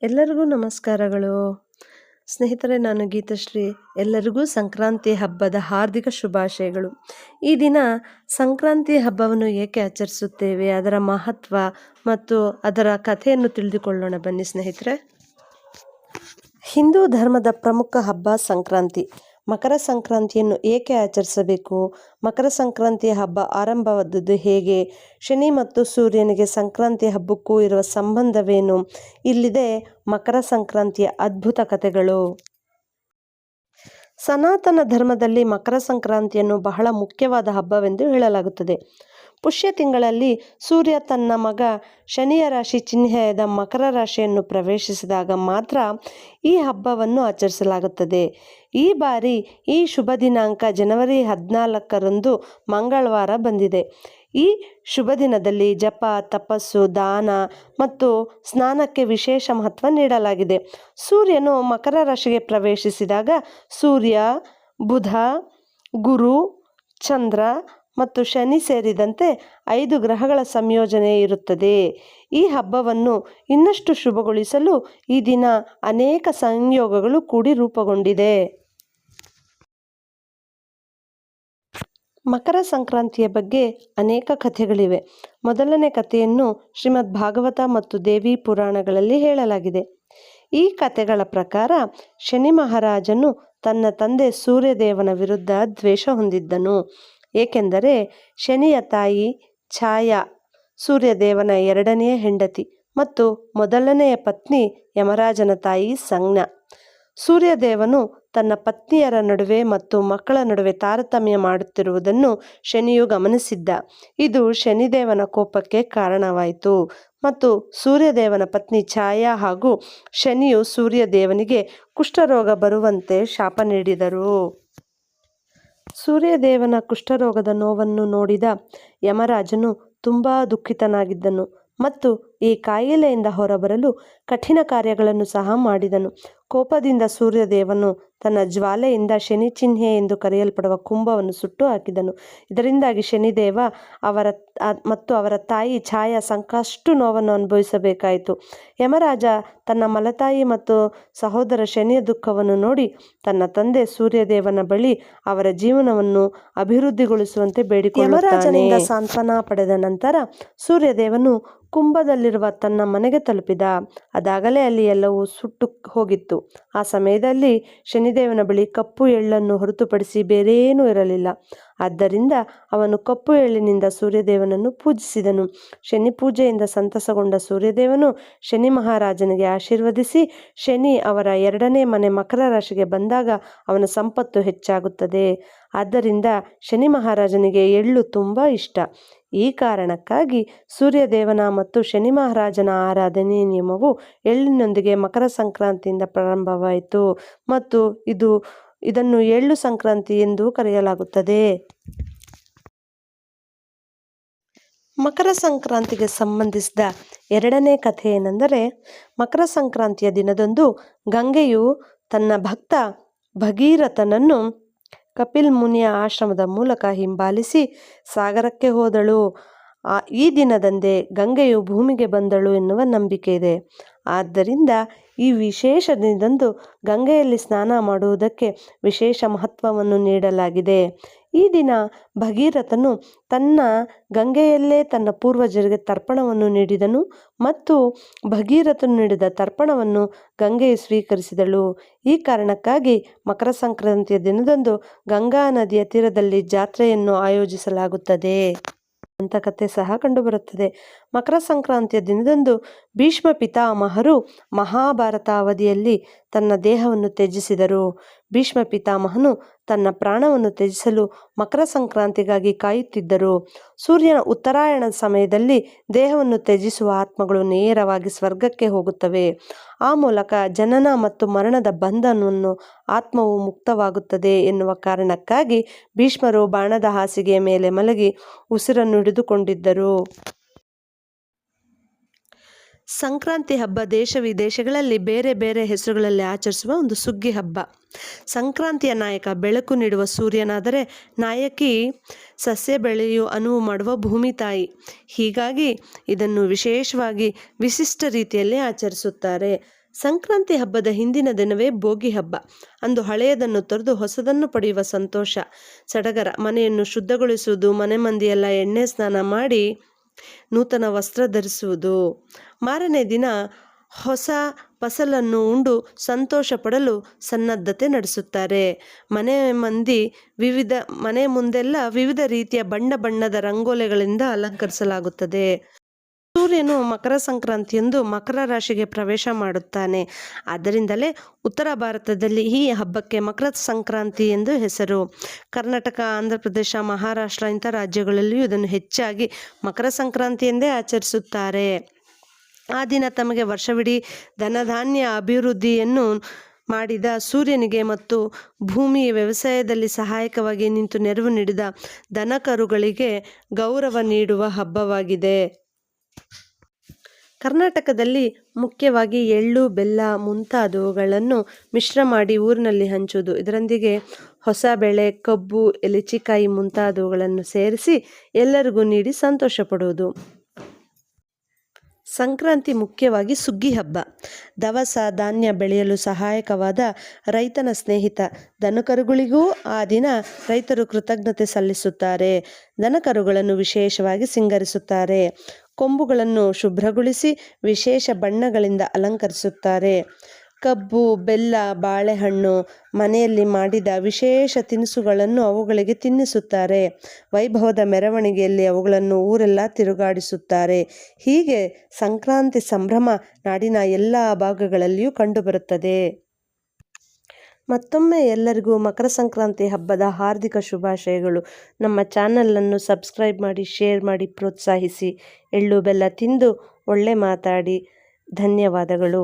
ಎಲ್ಲರಿಗೂ ನಮಸ್ಕಾರಗಳು. ಸ್ನೇಹಿತರೆ, ನಾನು ಗೀತಶ್ರೀ. ಎಲ್ಲರಿಗೂ ಸಂಕ್ರಾಂತಿ ಹಬ್ಬದ ಹಾರ್ದಿಕ ಶುಭಾಶಯಗಳು. ಈ ದಿನ ಸಂಕ್ರಾಂತಿ ಹಬ್ಬವನ್ನು ಏಕೆ ಆಚರಿಸುತ್ತೇವೆ, ಅದರ ಮಹತ್ವ ಮತ್ತು ಅದರ ಕಥೆಯನ್ನು ತಿಳಿದುಕೊಳ್ಳೋಣ ಬನ್ನಿ ಸ್ನೇಹಿತರೆ. ಹಿಂದೂ ಧರ್ಮದ ಪ್ರಮುಖ ಹಬ್ಬ ಸಂಕ್ರಾಂತಿ. ಮಕರ ಸಂಕ್ರಾಂತಿಯನ್ನು ಏಕೆ ಆಚರಿಸಬೇಕು, ಮಕರ ಸಂಕ್ರಾಂತಿಯ ಹಬ್ಬ ಆರಂಭವಾದದ್ದು ಹೇಗೆ, ಶನಿ ಮತ್ತು ಸೂರ್ಯನಿಗೆ ಸಂಕ್ರಾಂತಿ ಹಬ್ಬಕ್ಕೂ ಇರುವ ಸಂಬಂಧವೇನು, ಇಲ್ಲಿದೆ ಮಕರ ಸಂಕ್ರಾಂತಿಯ ಅದ್ಭುತ ಕಥೆಗಳು. ಸನಾತನ ಧರ್ಮದಲ್ಲಿ ಮಕರ ಸಂಕ್ರಾಂತಿಯನ್ನು ಬಹಳ ಮುಖ್ಯವಾದ ಹಬ್ಬವೆಂದು ಹೇಳಲಾಗುತ್ತದೆ. ಪುಷ್ಯ ತಿಂಗಳಲ್ಲಿ ಸೂರ್ಯ ತನ್ನ ಮಗ ಶನಿಯ ರಾಶಿ ಚಿಹ್ನೆಯಾದ ಮಕರ ರಾಶಿಯನ್ನು ಪ್ರವೇಶಿಸಿದಾಗ ಮಾತ್ರ ಈ ಹಬ್ಬವನ್ನು ಆಚರಿಸಲಾಗುತ್ತದೆ. ಈ ಬಾರಿ ಈ ಶುಭ ದಿನಾಂಕ ಜನವರಿ 14ರಂದು ಮಂಗಳವಾರ ಬಂದಿದೆ. ಈ ಶುಭ ದಿನದಲ್ಲಿ ಜಪ, ತಪಸ್ಸು, ದಾನ ಮತ್ತು ಸ್ನಾನಕ್ಕೆ ವಿಶೇಷ ಮಹತ್ವ ನೀಡಲಾಗಿದೆ. ಸೂರ್ಯನು ಮಕರ ರಾಶಿಗೆ ಪ್ರವೇಶಿಸಿದಾಗ ಸೂರ್ಯ, ಬುಧ, ಗುರು, ಚಂದ್ರ ಮತ್ತು ಶನಿ ಸೇರಿದಂತೆ 5 ಗ್ರಹಗಳ ಸಂಯೋಜನೆ ಇರುತ್ತದೆ. ಈ ಹಬ್ಬವನ್ನು ಇನ್ನಷ್ಟು ಶುಭಗೊಳಿಸಲು ಈ ದಿನ ಅನೇಕ ಸಂಯೋಗಗಳು ಕೂಡಿ ರೂಪುಗೊಂಡಿದೆ. ಮಕರ ಸಂಕ್ರಾಂತಿಯ ಬಗ್ಗೆ ಅನೇಕ ಕಥೆಗಳಿವೆ. ಮೊದಲನೇ ಕಥೆಯನ್ನು ಶ್ರೀಮದ್ ಭಾಗವತ ಮತ್ತು ದೇವಿ ಪುರಾಣಗಳಲ್ಲಿ ಹೇಳಲಾಗಿದೆ. ಈ ಕಥೆಗಳ ಪ್ರಕಾರ ಶನಿ ಮಹಾರಾಜನು ತನ್ನ ತಂದೆ ಸೂರ್ಯದೇವನ ವಿರುದ್ಧ ದ್ವೇಷ ಹೊಂದಿದ್ದನು. ಏಕೆಂದರೆ ಶನಿಯ ತಾಯಿ ಛಾಯಾ ಸೂರ್ಯದೇವನ 2ನೆಯ ಹೆಂಡತಿ ಮತ್ತು ಮೊದಲನೆಯ ಪತ್ನಿ ಯಮರಾಜನ ತಾಯಿ ಸಂಜ್ಞಾ. ಸೂರ್ಯದೇವನು ತನ್ನ ಪತ್ನಿಯರ ನಡುವೆ ಮತ್ತು ಮಕ್ಕಳ ನಡುವೆ ತಾರತಮ್ಯ ಮಾಡುತ್ತಿರುವುದನ್ನು ಶನಿಯು ಗಮನಿಸಿದ್ದ. ಇದು ಶನಿದೇವನ ಕೋಪಕ್ಕೆ ಕಾರಣವಾಯಿತು ಮತ್ತು ಸೂರ್ಯದೇವನ ಪತ್ನಿ ಛಾಯಾ ಹಾಗೂ ಶನಿಯು ಸೂರ್ಯದೇವನಿಗೆ ಕುಷ್ಠರೋಗ ಬರುವಂತೆ ಶಾಪ ನೀಡಿದರು. ಸೂರ್ಯದೇವನ ಕುಷ್ಠರೋಗದ ನೋವನ್ನು ನೋಡಿದ ಯಮರಾಜನು ತುಂಬ ದುಃಖಿತನಾಗಿದ್ದನು ಮತ್ತು ಈ ಕಾಯಿಲೆಯಿಂದ ಹೊರಬರಲು ಕಠಿಣ ಕಾರ್ಯಗಳನ್ನು ಸಹ ಮಾಡಿದನು. ಕೋಪದಿಂದ ಸೂರ್ಯದೇವನು ತನ್ನ ಜ್ವಾಲೆಯಿಂದ ಶನಿ ಚಿಹ್ನೆ ಎಂದು ಕರೆಯಲ್ಪಡುವ ಕುಂಭವನ್ನು ಸುಟ್ಟು ಹಾಕಿದನು. ಇದರಿಂದಾಗಿ ಶನಿದೇವ ಮತ್ತು ಅವರ ತಾಯಿ ಛಾಯಾ ಸಾಕಷ್ಟು ನೋವನ್ನು ಅನುಭವಿಸಬೇಕಾಯಿತು. ಯಮರಾಜ ತನ್ನ ಮಲತಾಯಿ ಮತ್ತು ಸಹೋದರ ಶನಿಯ ದುಃಖವನ್ನು ನೋಡಿ ತನ್ನ ತಂದೆ ಸೂರ್ಯದೇವನ ಬಳಿ ಅವರ ಜೀವನವನ್ನು ಅಭಿವೃದ್ಧಿಗೊಳಿಸುವಂತೆ ಬೇಡಿಕೊಳ್ಳುತ್ತಾನೆ. ಯಮರಾಜನಿಂದ ಸಾಂತ್ವನ ಪಡೆದ ನಂತರ ಸೂರ್ಯದೇವನು ಕುಂಭದಲ್ಲಿರುವ ತನ್ನ ಮನೆಗೆ ತಲುಪಿದ. ಅದಾಗಲೇ ಅಲ್ಲಿ ಎಲ್ಲವೂ ಸುಟ್ಟು ಹೋಗಿತ್ತು. ಆ ಸಮಯದಲ್ಲಿ ಶನಿದೇವನ ಬಳಿ ಕಪ್ಪು ಎಳ್ಳನ್ನು ಹೊರತುಪಡಿಸಿ ಬೇರೇನೂ ಇರಲಿಲ್ಲ. ಆದ್ದರಿಂದ ಅವನು ಕಪ್ಪು ಎಳ್ಳಿನಿಂದ ಸೂರ್ಯದೇವನನ್ನು ಪೂಜಿಸಿದನು. ಶನಿ ಪೂಜೆಯಿಂದ ಸಂತಸಗೊಂಡ ಸೂರ್ಯದೇವನು ಶನಿ ಮಹಾರಾಜನಿಗೆ ಆಶೀರ್ವದಿಸಿ, ಶನಿ ಅವರ 2ನೇ ಮನೆ ಮಕರ ರಾಶಿಗೆ ಬಂದಾಗ ಅವನ ಸಂಪತ್ತು ಹೆಚ್ಚಾಗುತ್ತದೆ. ಆದ್ದರಿಂದ ಶನಿ ಮಹಾರಾಜನಿಗೆ ಎಳ್ಳು ತುಂಬ ಇಷ್ಟ. ಈ ಕಾರಣಕ್ಕಾಗಿ ಸೂರ್ಯದೇವನ ಮತ್ತು ಶನಿ ಮಹಾರಾಜನ ಆರಾಧನೆಯ ನಿಯಮವು ಎಳ್ಳಿನೊಂದಿಗೆ ಮಕರ ಸಂಕ್ರಾಂತಿಯಿಂದ ಪ್ರಾರಂಭವಾಯಿತು ಮತ್ತು ಇದನ್ನು ಎಳ್ಳು ಸಂಕ್ರಾಂತಿ ಎಂದು ಕರೆಯಲಾಗುತ್ತದೆ. ಮಕರ ಸಂಕ್ರಾಂತಿಗೆ ಸಂಬಂಧಿಸಿದ 2ನೇ ಕಥೆ ಏನೆಂದರೆ, ಮಕರ ಸಂಕ್ರಾಂತಿಯ ದಿನದಂದು ಗಂಗೆಯು ತನ್ನ ಭಕ್ತ ಭಗೀರಥನನ್ನು ಕಪಿಲ್ ಮುನಿಯ ಆಶ್ರಮದ ಮೂಲಕ ಹಿಂಬಾಲಿಸಿ ಸಾಗರಕ್ಕೆ ಹೋದಳು. ಈ ದಿನದಂದೇ ಗಂಗೆಯು ಭೂಮಿಗೆ ಬಂದಳು ಎನ್ನುವ ನಂಬಿಕೆ ಇದೆ. ಆದ್ದರಿಂದ ಈ ವಿಶೇಷ ದಿನದಂದು ಗಂಗೆಯಲ್ಲಿ ಸ್ನಾನ ಮಾಡುವುದಕ್ಕೆ ವಿಶೇಷ ಮಹತ್ವವನ್ನು ನೀಡಲಾಗಿದೆ. ಈ ದಿನ ಭಗೀರಥನು ಗಂಗೆಯಲ್ಲೇ ತನ್ನ ಪೂರ್ವಜರಿಗೆ ತರ್ಪಣವನ್ನು ನೀಡಿದನು ಮತ್ತು ಭಗೀರಥನು ನೀಡಿದ ತರ್ಪಣವನ್ನು ಗಂಗೆಯು ಸ್ವೀಕರಿಸಿದಳು. ಈ ಕಾರಣಕ್ಕಾಗಿ ಮಕರ ಸಂಕ್ರಾಂತಿಯ ದಿನದಂದು ಗಂಗಾ ನದಿಯ ತೀರದಲ್ಲಿ ಜಾತ್ರೆಯನ್ನು ಆಯೋಜಿಸಲಾಗುತ್ತದೆ ಅಂತ ಕಥೆ ಸಹ ಕಂಡುಬರುತ್ತದೆ. ಮಕರ ಸಂಕ್ರಾಂತಿಯ ದಿನದಂದು ಭೀಷ್ಮ ಪಿತಾಮಹರು ಮಹಾಭಾರತ ಅವಧಿಯಲ್ಲಿ ತನ್ನ ದೇಹವನ್ನು ತ್ಯಜಿಸಿದರು. ಭೀಷ್ಮ ಪಿತಾಮಹನು ತನ್ನ ಪ್ರಾಣವನ್ನು ತ್ಯಜಿಸಲು ಮಕರ ಸಂಕ್ರಾಂತಿಗಾಗಿ ಕಾಯುತ್ತಿದ್ದರು. ಸೂರ್ಯನ ಉತ್ತರಾಯಣದ ಸಮಯದಲ್ಲಿ ದೇಹವನ್ನು ತ್ಯಜಿಸುವ ಆತ್ಮಗಳು ನೇರವಾಗಿ ಸ್ವರ್ಗಕ್ಕೆ ಹೋಗುತ್ತವೆ. ಆ ಮೂಲಕ ಜನನ ಮತ್ತು ಮರಣದ ಬಂಧನವನ್ನು ಆತ್ಮವು ಮುಕ್ತವಾಗುತ್ತದೆ ಎನ್ನುವ ಕಾರಣಕ್ಕಾಗಿ ಭೀಷ್ಮರು ಬಾಣದ ಹಾಸಿಗೆಯ ಮೇಲೆ ಮಲಗಿ ಉಸಿರನ್ನು ಹಿಡಿದುಕೊಂಡಿದ್ದರು. ಸಂಕ್ರಾಂತಿ ಹಬ್ಬ ದೇಶ ವಿದೇಶಗಳಲ್ಲಿ ಬೇರೆ ಬೇರೆ ಹೆಸರುಗಳಲ್ಲಿ ಆಚರಿಸುವ ಒಂದು ಸುಗ್ಗಿ ಹಬ್ಬ. ಸಂಕ್ರಾಂತಿಯ ನಾಯಕ ಬೆಳಕು ನೀಡುವ ಸೂರ್ಯನಾದರೆ ನಾಯಕಿ ಸಸ್ಯ ಬೆಳೆಯು ಅನುವು ಮಾಡುವ ಭೂಮಿ ತಾಯಿ. ಹೀಗಾಗಿ ಇದನ್ನು ವಿಶೇಷವಾಗಿ ವಿಶಿಷ್ಟ ರೀತಿಯಲ್ಲಿ ಆಚರಿಸುತ್ತಾರೆ. ಸಂಕ್ರಾಂತಿ ಹಬ್ಬದ ಹಿಂದಿನ ದಿನವೇ ಭೋಗಿ ಹಬ್ಬ. ಅಂದು ಹಳೆಯದನ್ನು ತೊರೆದು ಹೊಸದನ್ನು ಪಡೆಯುವ ಸಂತೋಷ, ಸಡಗರ. ಮನೆಯನ್ನು ಶುದ್ಧಗೊಳಿಸುವುದು, ಮನೆ ಮಂದಿಯೆಲ್ಲ ಎಣ್ಣೆ ಸ್ನಾನ ಮಾಡಿ ನೂತನ ವಸ್ತ್ರ ಧರಿಸುವುದು. ಮಾರನೇ ದಿನ ಹೊಸ ಫಸಲನ್ನು ಉಂಡು ಸಂತೋಷ ಪಡಲು ಸನ್ನದ್ಧತೆ ನಡೆಸುತ್ತಾರೆ. ಮನೆ ಮುಂದೆಲ್ಲ ವಿವಿಧ ರೀತಿಯ ಬಣ್ಣ ಬಣ್ಣದ ರಂಗೋಲಿಗಳಿಂದ ಅಲಂಕರಿಸಲಾಗುತ್ತದೆ. ಸೂರ್ಯನು ಮಕರ ಸಂಕ್ರಾಂತಿಯಂದು ಮಕರ ರಾಶಿಗೆ ಪ್ರವೇಶ ಮಾಡುತ್ತಾನೆ. ಆದ್ದರಿಂದಲೇ ಉತ್ತರ ಭಾರತದಲ್ಲಿ ಈ ಹಬ್ಬಕ್ಕೆ ಮಕರ ಸಂಕ್ರಾಂತಿ ಎಂದು ಹೆಸರು. ಕರ್ನಾಟಕ, ಆಂಧ್ರ ಪ್ರದೇಶ, ಮಹಾರಾಷ್ಟ್ರ ಇಂಥ ರಾಜ್ಯಗಳಲ್ಲಿಯೂ ಇದನ್ನು ಹೆಚ್ಚಾಗಿ ಮಕರ ಸಂಕ್ರಾಂತಿ ಎಂದೇ ಆಚರಿಸುತ್ತಾರೆ. ಆ ದಿನ ತಮಗೆ ವರ್ಷವಿಡೀ ಧನಧಾನ್ಯ ಅಭಿವೃದ್ಧಿಯನ್ನು ಮಾಡಿದ ಸೂರ್ಯನಿಗೆ ಮತ್ತು ಭೂಮಿಯ ವ್ಯವಸಾಯದಲ್ಲಿ ಸಹಾಯಕವಾಗಿ ನಿಂತು ನೆರವು ನೀಡಿದ ದನಕರುಗಳಿಗೆ ಗೌರವ ನೀಡುವ ಹಬ್ಬವಾಗಿದೆ. ಕರ್ನಾಟಕದಲ್ಲಿ ಮುಖ್ಯವಾಗಿ ಎಳ್ಳು, ಬೆಲ್ಲ ಮುಂತಾದವುಗಳನ್ನು ಮಿಶ್ರ ಮಾಡಿ ಊರಿನಲ್ಲಿ ಹಂಚುವುದು, ಇದರೊಂದಿಗೆ ಹೊಸ ಬೆಳೆ, ಕಬ್ಬು, ಎಲಚಿಕಾಯಿ ಮುಂತಾದವುಗಳನ್ನು ಸೇರಿಸಿ ಎಲ್ಲರಿಗೂ ನೀಡಿ ಸಂತೋಷ ಪಡುವುದು. ಸಂಕ್ರಾಂತಿ ಮುಖ್ಯವಾಗಿ ಸುಗ್ಗಿ ಹಬ್ಬ. ದವಸ ಧಾನ್ಯ ಬೆಳೆಯಲು ಸಹಾಯಕವಾದ ರೈತನ ಸ್ನೇಹಿತ. ದನಕರುಗಳಿಗೂ ಆ ದಿನ ರೈತರು ಕೃತಜ್ಞತೆ ಸಲ್ಲಿಸುತ್ತಾರೆ. ದನಕರುಗಳನ್ನು ವಿಶೇಷವಾಗಿ ಸಿಂಗರಿಸುತ್ತಾರೆ. ಕೊಂಬುಗಳನ್ನು ಶುಭ್ರಗೊಳಿಸಿ ವಿಶೇಷ ಬಣ್ಣಗಳಿಂದ ಅಲಂಕರಿಸುತ್ತಾರೆ. ಕಬ್ಬು, ಬೆಲ್ಲ, ಬಾಳೆಹಣ್ಣು, ಮನೆಯಲ್ಲಿ ಮಾಡಿದ ವಿಶೇಷ ತಿನಿಸುಗಳನ್ನು ಅವುಗಳಿಗೆ ತಿನ್ನಿಸುತ್ತಾರೆ. ವೈಭವದ ಮೆರವಣಿಗೆಯಲ್ಲಿ ಅವುಗಳನ್ನು ಊರೆಲ್ಲ ತಿರುಗಾಡಿಸುತ್ತಾರೆ. ಹೀಗೆ ಸಂಕ್ರಾಂತಿ ಸಂಭ್ರಮ ನಾಡಿನ ಎಲ್ಲ ಭಾಗಗಳಲ್ಲಿಯೂ ಕಂಡುಬರುತ್ತದೆ. ಮತ್ತೊಮ್ಮೆ ಎಲ್ಲರಿಗೂ ಮಕರ ಸಂಕ್ರಾಂತಿ ಹಬ್ಬದ ಹಾರ್ದಿಕ ಶುಭಾಶಯಗಳು. ನಮ್ಮ ಚಾನಲನ್ನು ಸಬ್ಸ್ಕ್ರೈಬ್ ಮಾಡಿ, ಶೇರ್ ಮಾಡಿ, ಪ್ರೋತ್ಸಾಹಿಸಿ. ಎಳ್ಳು ಬೆಲ್ಲ ತಿಂದು ಒಳ್ಳೆ ಮಾತಾಡಿ. ಧನ್ಯವಾದಗಳು.